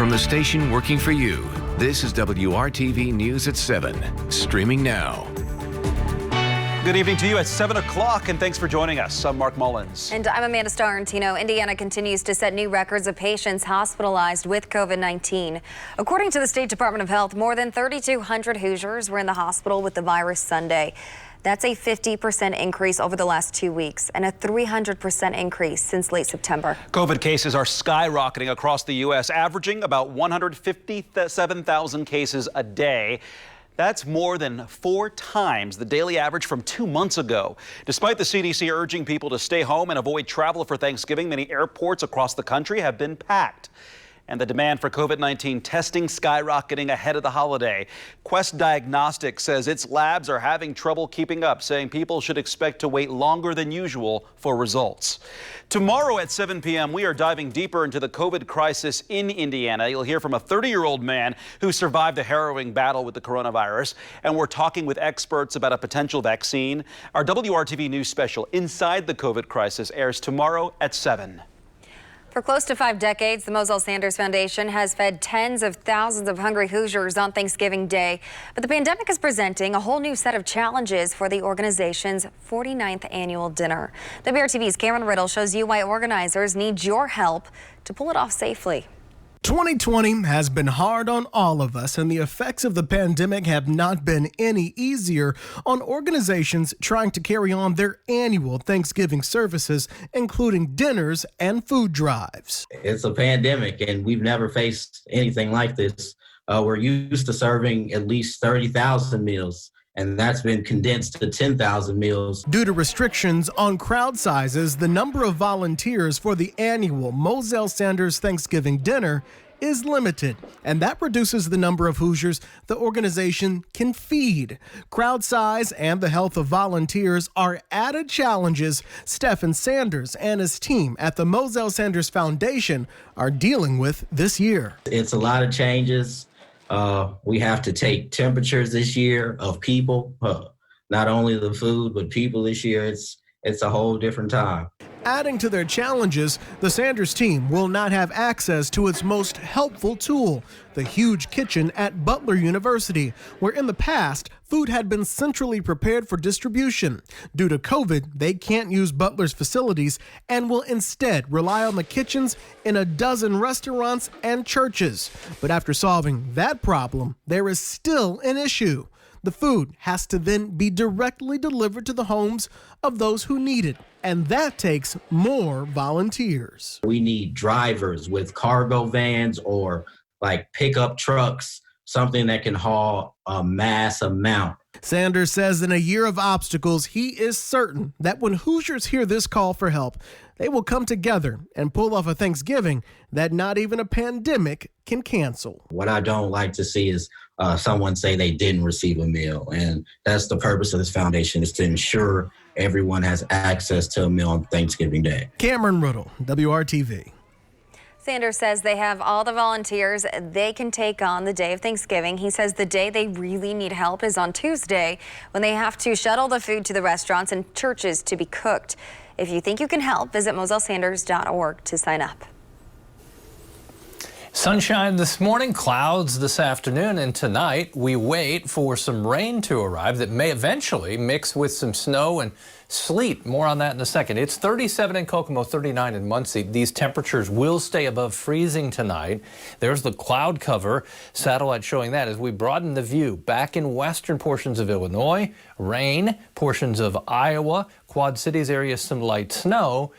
From the station working for you, this is WRTV News at 7, streaming now. Good evening to you at 7 o'clock, and thanks for joining us. I'm Mark Mullins. And I'm Amanda Starrentino. Indiana continues to set new records of patients hospitalized with COVID-19. According to the State Department of Health, more than 3,200 Hoosiers were in the hospital with the virus Sunday. That's a 50% increase over the last 2 weeks and a 300% increase since late September. COVID cases are skyrocketing across the U.S., averaging about 157,000 cases a day. That's more than 4 times the daily average from 2 months ago. Despite the CDC urging people to stay home and avoid travel for Thanksgiving, many airports across the country have been packed. And the demand for COVID-19 testing skyrocketing ahead of the holiday. Quest Diagnostics says its labs are having trouble keeping up, saying people should expect to wait longer than usual for results. Tomorrow at 7 p.m., we are diving deeper into the COVID crisis in Indiana. You'll hear from a 30-year-old man who survived a harrowing battle with the coronavirus. And we're talking with experts about a potential vaccine. Our WRTV News special, Inside the COVID Crisis, airs tomorrow at 7. For close to 5 decades, the Moselle Sanders Foundation has fed tens of thousands of hungry Hoosiers on Thanksgiving Day. But the pandemic is presenting a whole new set of challenges for the organization's 49th annual dinner. WRTV's Cameron Riddle shows you why organizers need your help to pull it off safely. 2020 has been hard on all of us, and the effects of the pandemic have not been any easier on organizations trying to carry on their annual Thanksgiving services, including dinners and food drives. It's a pandemic, and we've never faced anything like this. We're used to serving at least 30,000 meals, and that's been condensed to 10,000 meals. Due to restrictions on crowd sizes, the number of volunteers for the annual Moselle Sanders Thanksgiving dinner is limited, and that reduces the number of Hoosiers the organization can feed. Crowd size and the health of volunteers are added challenges Stephen Sanders and his team at the Moselle Sanders Foundation are dealing with this year. It's a lot of changes. We have to take temperatures this year of people, not only the food, but people this year. It's a whole different time. Adding to their challenges, the Sanders team will not have access to its most helpful tool, the huge kitchen at Butler University, where in the past, food had been centrally prepared for distribution. Due to COVID, they can't use Butler's facilities and will instead rely on the kitchens in a dozen restaurants and churches. But after solving that problem, there is still an issue. The food has to then be directly delivered to the homes of those who need it, and that takes more volunteers. We need drivers with cargo vans or like pickup trucks, something that can haul a mass amount. Sanders says in a year of obstacles, he is certain that when Hoosiers hear this call for help, they will come together and pull off a Thanksgiving that not even a pandemic can cancel. What I don't like to see is someone say they didn't receive a meal. And that's the purpose of this foundation, is to ensure everyone has access to a meal on Thanksgiving Day. Cameron Riddle, WRTV. Sanders says they have all the volunteers they can take on the day of Thanksgiving. He says the day they really need help is on Tuesday, when they have to shuttle the food to the restaurants and churches to be cooked. If you think you can help, visit mosellesanders.org to sign up. Sunshine this morning, clouds this afternoon, and tonight we wait for some rain to arrive that may eventually mix with some snow and sleet. More on that in a second. It's 37 in Kokomo, 39 in Muncie. These temperatures will stay above freezing tonight. There's the cloud cover satellite showing that as we broaden the view. Back in western portions of Illinois, rain, portions of Iowa, Quad Cities area, some light snow.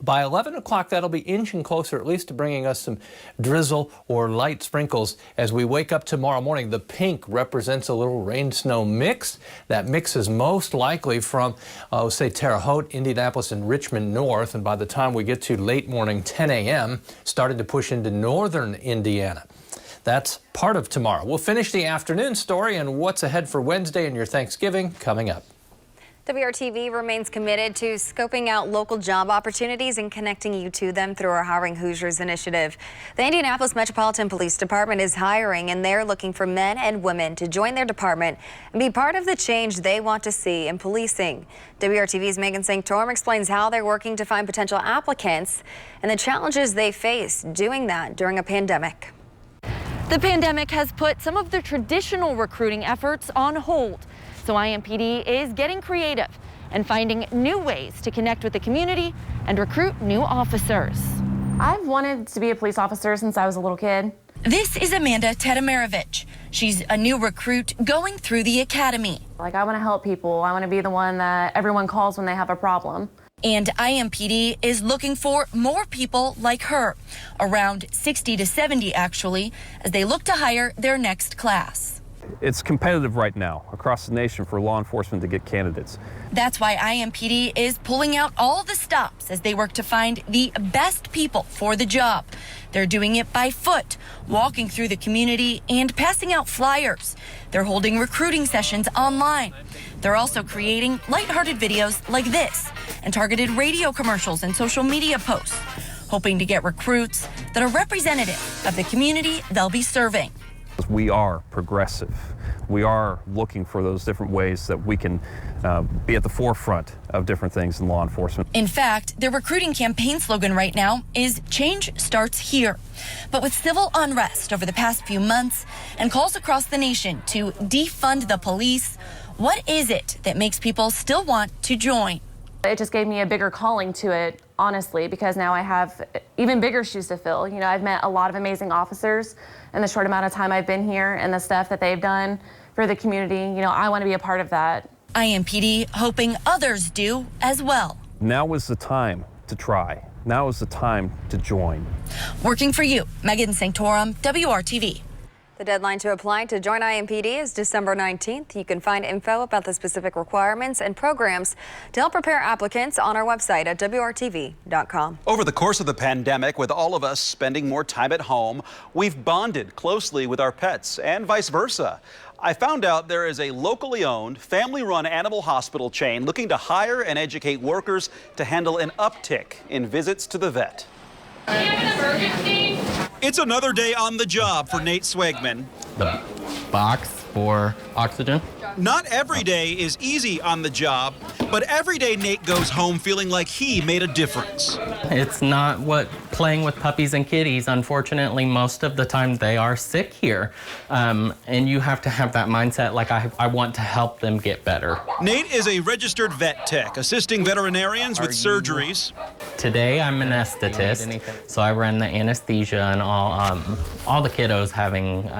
By 11 o'clock, that'll be inching closer, at least to bringing us some drizzle or light sprinkles as we wake up tomorrow morning. The pink represents a little rain-snow mix. That mix is most likely from, say, Terre Haute, Indianapolis, and Richmond north. And by the time we get to late morning, 10 a.m., starting to push into northern Indiana. That's part of tomorrow. We'll finish the afternoon story and what's ahead for Wednesday and your Thanksgiving coming up. WRTV remains committed to scoping out local job opportunities and connecting you to them through our Hiring Hoosiers initiative. The Indianapolis Metropolitan Police Department is hiring, and they're looking for men and women to join their department and be part of the change they want to see in policing. WRTV's Megan Sanctorum explains how they're working to find potential applicants and the challenges they face doing that during a pandemic. The pandemic has put some of the traditional recruiting efforts on hold. So IMPD is getting creative and finding new ways to connect with the community and recruit new officers. I've wanted to be a police officer since I was a little kid. This is Amanda Tedemarovich. She's a new recruit going through the academy. Like, I want to help people. I want to be the one that everyone calls when they have a problem. And IMPD is looking for more people like her, around 60 to 70 actually, as they look to hire their next class. It's competitive right now across the nation for law enforcement to get candidates. That's why IMPD is pulling out all the stops as they work to find the best people for the job. They're doing it by foot, walking through the community and passing out flyers. They're holding recruiting sessions online. They're also creating lighthearted videos like this and targeted radio commercials and social media posts, hoping to get recruits that are representative of the community they'll be serving. We are progressive. We are looking for those different ways that we can be at the forefront of different things in law enforcement. In fact, their recruiting campaign slogan right now is "Change starts here." But with civil unrest over the past few months and calls across the nation to defund the police, what is it that makes people still want to join? It just gave me a bigger calling to it, honestly, because now I have even bigger shoes to fill. You know, I've met a lot of amazing officers in the short amount of time I've been here, and the stuff that they've done for the community. You know, I want to be a part of that. IMPD hoping others do as well. Now is the time to try. Now is the time to join. Working for you, Megan Sanctorum, WRTV. The deadline to apply to join IMPD is December 19th. You can find info about the specific requirements and programs to help prepare applicants on our website at WRTV.com. Over the course of the pandemic, with all of us spending more time at home, we've bonded closely with our pets and vice versa. I found out there is a locally owned, family-run animal hospital chain looking to hire and educate workers to handle an uptick in visits to the vet. It's another day on the job for Nate Swegman. The box for oxygen. Not every day is easy on the job, but every day Nate goes home feeling like he made a difference. It's not what playing with puppies and kitties. Unfortunately, most of the time they are sick here. And you have to have that mindset like I want to help them get better. Nate is a registered vet tech, assisting veterinarians with surgeries. Today I'm an anesthetist, so I run the anesthesia and all the kiddos having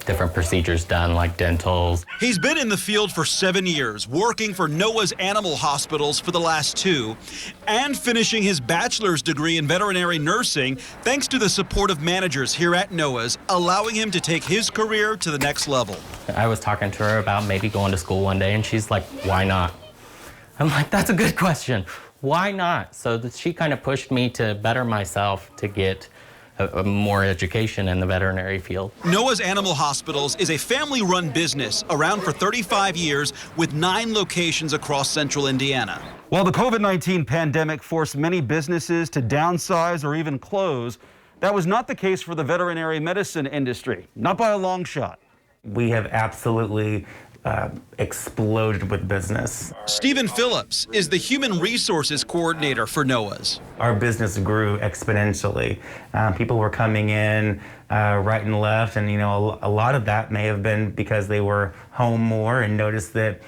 different procedures done, like dentals. He's been in the field for 7 years, working for Noah's Animal Hospitals for the last 2, and finishing his bachelor's degree in veterinary nursing thanks to the support of managers here at Noah's, allowing him to take his career to the next level. I was talking to her about maybe going to school one day, and she's like, why not? I'm like, that's a good question. Why not? So she kind of pushed me to better myself to get more education in the veterinary field. Noah's Animal Hospitals is a family-run business around for 35 years with 9 locations across central Indiana. While the COVID-19 pandemic forced many businesses to downsize or even close, that was not the case for the veterinary medicine industry, not by a long shot. We have absolutely exploded with business. Stephen Phillips is the human resources coordinator for Noah's. Our business grew exponentially. People were coming in right and left, and a lot of that may have been because they were home more and noticed that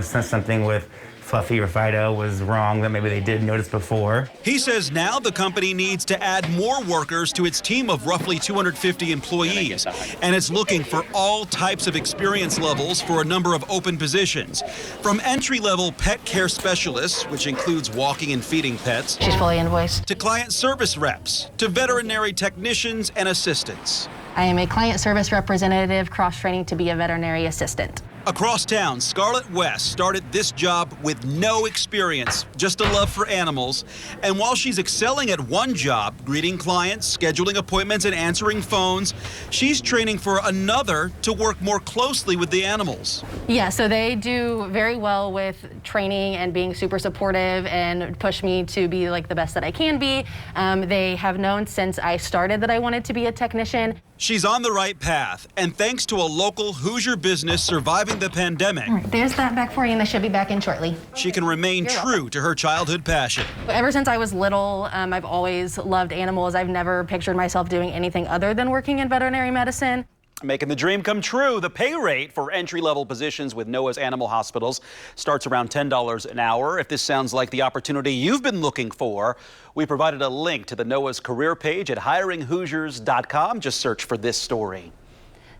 something with Fluffy or Fido was wrong that maybe they did notice before. He says now the company needs to add more workers to its team of roughly 250 employees, and it's looking for all types of experience levels for a number of open positions, from entry-level pet care specialists, which includes walking and feeding pets. She's fully invoiced. To client service reps, to veterinary technicians and assistants. I am a client service representative cross-training to be a veterinary assistant. Across town, Scarlett West started this job with no experience, just a love for animals. And while she's excelling at one job, greeting clients, scheduling appointments, and answering phones, she's training for another to work more closely with the animals. Yeah, so they do very well with training and being super supportive and push me to be like the best that I can be. They have known since I started that I wanted to be a technician. She's on the right path, and thanks to a local Hoosier business surviving during the pandemic. All right, there's that back for you, and they should be back in shortly. She can remain true to her childhood passion. Ever since I was little, I've always loved animals. I've never pictured myself doing anything other than working in veterinary medicine. Making the dream come true. The pay rate for entry-level positions with NOAA's animal hospitals starts around $10 an hour. If this sounds like the opportunity you've been looking for, we provided a link to the NOAA's career page at hiringhoosiers.com. Just search for this story.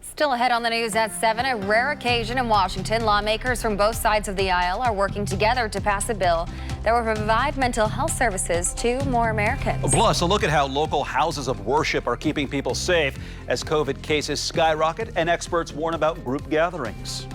Still ahead on the news at 7, a rare occasion in Washington. Lawmakers from both sides of the aisle are working together to pass a bill that will provide mental health services to more Americans. Plus, a look at how local houses of worship are keeping people safe as COVID cases skyrocket and experts warn about group gatherings.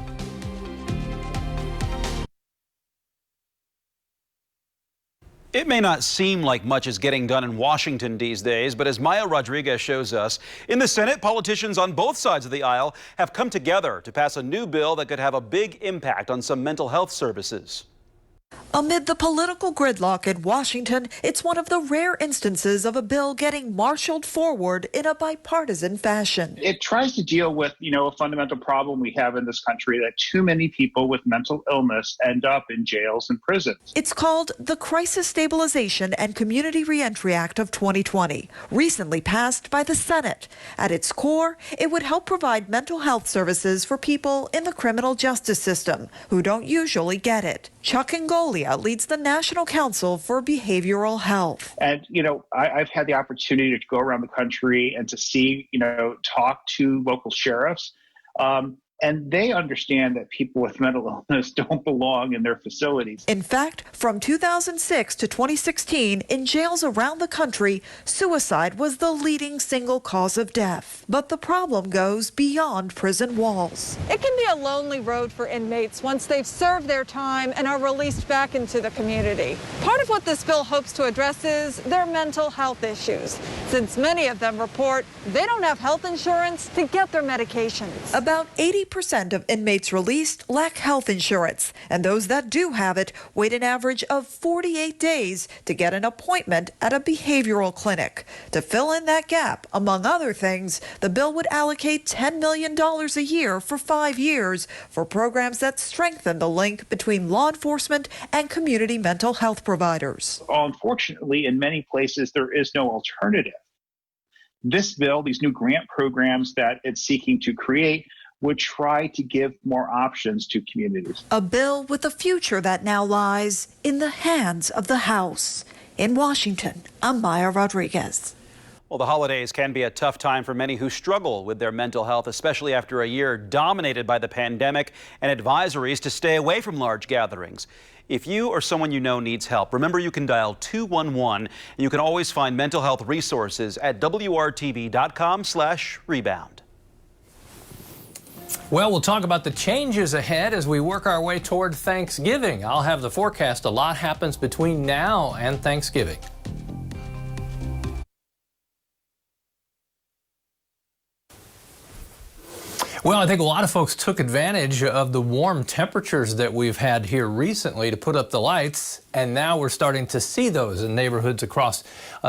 It may not seem like much is getting done in Washington these days, but as Maya Rodriguez shows us, in the Senate, politicians on both sides of the aisle have come together to pass a new bill that could have a big impact on some mental health services. Amid the political gridlock in Washington, it's one of the rare instances of a bill getting marshaled forward in a bipartisan fashion. It tries to deal with, a fundamental problem we have in this country, that too many people with mental illness end up in jails and prisons. It's called the Crisis Stabilization and Community Reentry Act of 2020, recently passed by the Senate. At its core, it would help provide mental health services for people in the criminal justice system who don't usually get it. Chuck Ngolia leads the National Council for Behavioral Health. And, I've had the opportunity to go around the country and to see, talk to local sheriffs. And they understand that people with mental illness don't belong in their facilities. In fact, from 2006 to 2016, in jails around the country, suicide was the leading single cause of death. But the problem goes beyond prison walls. It can be a lonely road for inmates once they've served their time and are released back into the community. Part of what this bill hopes to address is their mental health issues, since many of them report they don't have health insurance to get their medications. About 80% of inmates released lack health insurance, and those that do have it wait an average of 48 days to get an appointment at a behavioral clinic. To fill in that gap, among other things, the bill would allocate $10 million a year for 5 years for programs that strengthen the link between law enforcement and community mental health providers. Unfortunately, in many places, there is no alternative. This bill, these new grant programs that it's seeking to create, would try to give more options to communities. A bill with a future that now lies in the hands of the House. In Washington, I'm Maya Rodriguez. Well, the holidays can be a tough time for many who struggle with their mental health, especially after a year dominated by the pandemic and advisories to stay away from large gatherings. If you or someone you know needs help, remember you can dial 211, and you can always find mental health resources at WRTV.com/rebound. Well, we'll talk about the changes ahead as we work our way toward Thanksgiving. I'll have the forecast. A lot happens between now and Thanksgiving. Well, I think a lot of folks took advantage of the warm temperatures that we've had here recently to put up the lights, and now we're starting to see those in neighborhoods across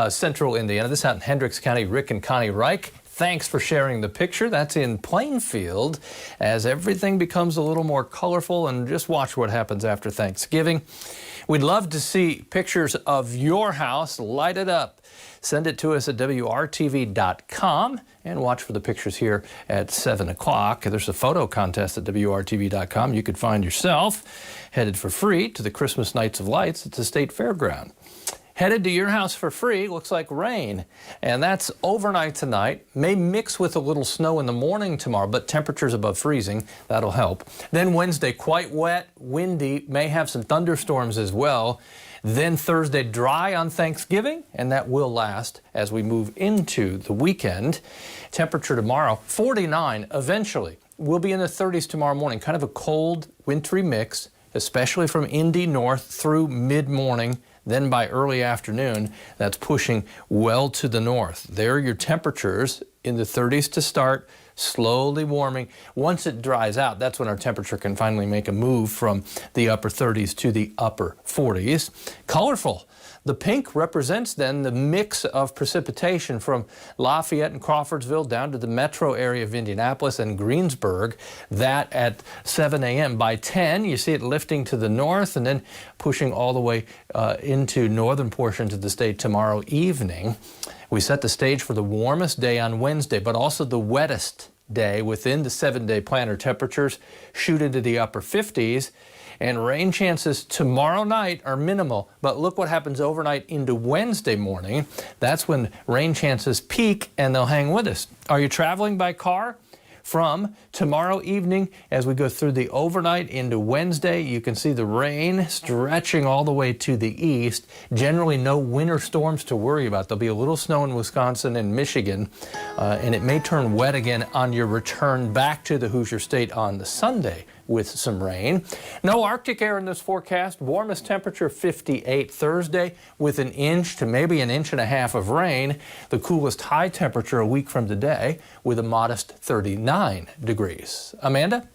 central Indiana. This is out in Hendricks County. Rick and Connie Reich, thanks for sharing the picture. That's in Plainfield as everything becomes a little more colorful, and just watch what happens after Thanksgiving. We'd love to see pictures of your house lighted up. Send it to us at WRTV.com and watch for the pictures here at 7 o'clock. There's a photo contest at WRTV.com. You could find yourself headed for free to the Christmas Nights of Lights at the State Fairground. Headed to your house for free, looks like rain, and that's overnight tonight. May mix with a little snow in the morning tomorrow, but temperatures above freezing, that'll help. Then Wednesday, quite wet, windy, may have some thunderstorms as well. Then Thursday, dry on Thanksgiving, and that will last as we move into the weekend. Temperature tomorrow, 49 eventually. We'll be in the 30s tomorrow morning, kind of a cold, wintry mix, especially from Indy north through mid-morning. Then by early afternoon, that's pushing well to the north. There are your temperatures in the 30s to start, slowly warming. Once it dries out, that's when our temperature can finally make a move from the upper 30s to the upper 40s. Colorful. The pink represents then the mix of precipitation from Lafayette and Crawfordsville down to the metro area of Indianapolis and Greensburg. That at 7 a.m. By 10, you see it lifting to the north and then pushing all the way into northern portions of the state tomorrow evening. We set the stage for the warmest day on Wednesday, but also the wettest day within the 7-day planner. Temperatures shoot into the upper 50s, and rain chances tomorrow night are minimal. But look what happens overnight into Wednesday morning. That's when rain chances peak, and they'll hang with us. Are you traveling by car? From tomorrow evening, as we go through the overnight into Wednesday, you can see the rain stretching all the way to the east. Generally, no winter storms to worry about. There'll be a little snow in Wisconsin and Michigan, and it may turn wet again on your return back to the Hoosier State on the Sunday with some rain. No Arctic air in this forecast. Warmest temperature 58 Thursday with an inch to maybe an inch and a half of rain. The coolest high temperature a week from today with a modest 39 degrees. Amanda?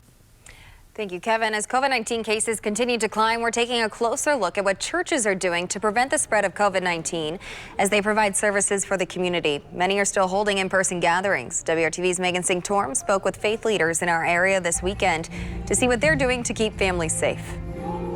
Thank you, Kevin. As COVID-19 cases continue to climb, we're taking a closer look at what churches are doing to prevent the spread of COVID-19 as they provide services for the community. Many are still holding in-person gatherings. WRTV's Megan Singh-Torm spoke with faith leaders in our area this weekend to see what they're doing to keep families safe.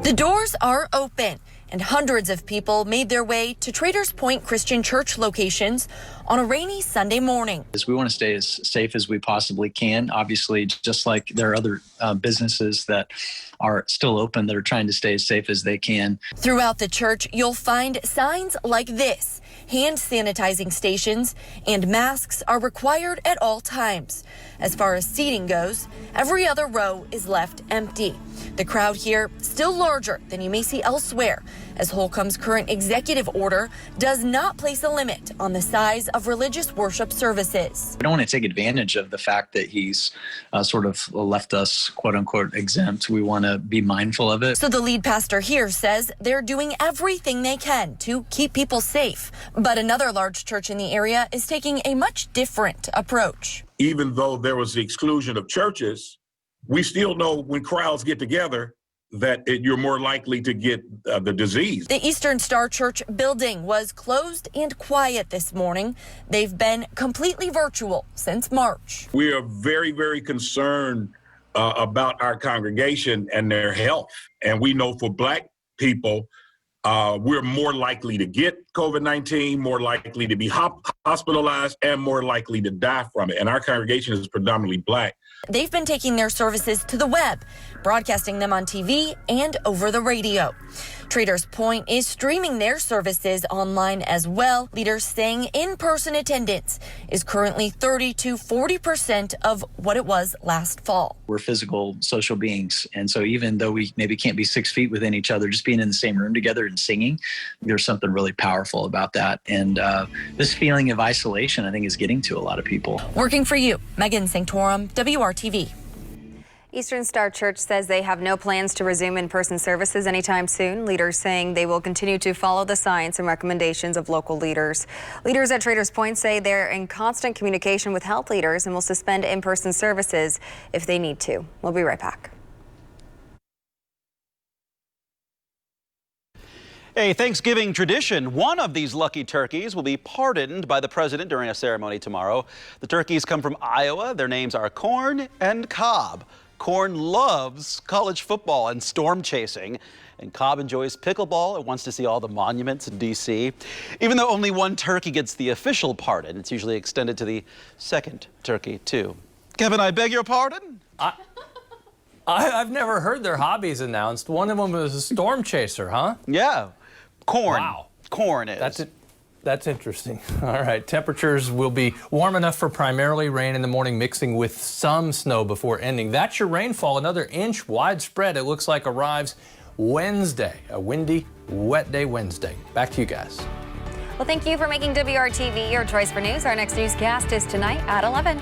The doors are open, and hundreds of people made their way to Traders Point Christian Church locations on a rainy Sunday morning. We want to stay as safe as we possibly can. Obviously, just like there are other businesses that are still open that are trying to stay as safe as they can. Throughout the church, you'll find signs like this. Hand sanitizing stations and masks are required at all times. As far as seating goes, every other row is left empty. The crowd here still larger than you may see elsewhere, as Holcomb's current executive order does not place a limit on the size of religious worship services. We don't want to take advantage of the fact that he's sort of left us, quote unquote, exempt. We want to be mindful of it. So the lead pastor here says they're doing everything they can to keep people safe. But another large church in the area is taking a much different approach. Even though there was the exclusion of churches, we still know when crowds get together that you're more likely to get the disease. The Eastern Star Church building was closed and quiet this morning. They've been completely virtual since March. We are very, very concerned about our congregation and their health. And we know for Black people, we're more likely to get COVID-19, more likely to be hospitalized, and more likely to die from it. And our congregation is predominantly Black. They've been taking their services to the web, broadcasting them on TV and over the radio. Traders Point is streaming their services online as well. Leaders saying in-person attendance is currently 30 to 40% of what it was last fall. We're physical, social beings. And so even though we maybe can't be 6 feet within each other, just being in the same room together and singing, there's something really powerful about that. And this feeling of isolation, I think, is getting to a lot of people. Working for you, Megan Singh-Torm, WRTV. Eastern Star Church says they have no plans to resume in-person services anytime soon. Leaders saying they will continue to follow the science and recommendations of local leaders. Leaders at Traders Point say they're in constant communication with health leaders and will suspend in-person services if they need to. We'll be right back. A Thanksgiving tradition. One of these lucky turkeys will be pardoned by the president during a ceremony tomorrow. The turkeys come from Iowa. Their names are Corn and Cobb. Corn loves college football and storm chasing, and Cobb enjoys pickleball and wants to see all the monuments in D.C. Even though only one turkey gets the official pardon, it's usually extended to the second turkey, too. Kevin, I beg your pardon? I've never heard their hobbies announced. One of them was a storm chaser, huh? Yeah. Corn. Wow. Corn is. That's interesting. All right. Temperatures will be warm enough for primarily rain in the morning, mixing with some snow before ending. That's your rainfall. Another inch widespread, it looks like, arrives Wednesday. A windy, wet day Wednesday. Back to you guys. Well, thank you for making WRTV your choice for news. Our next newscast is tonight at 11.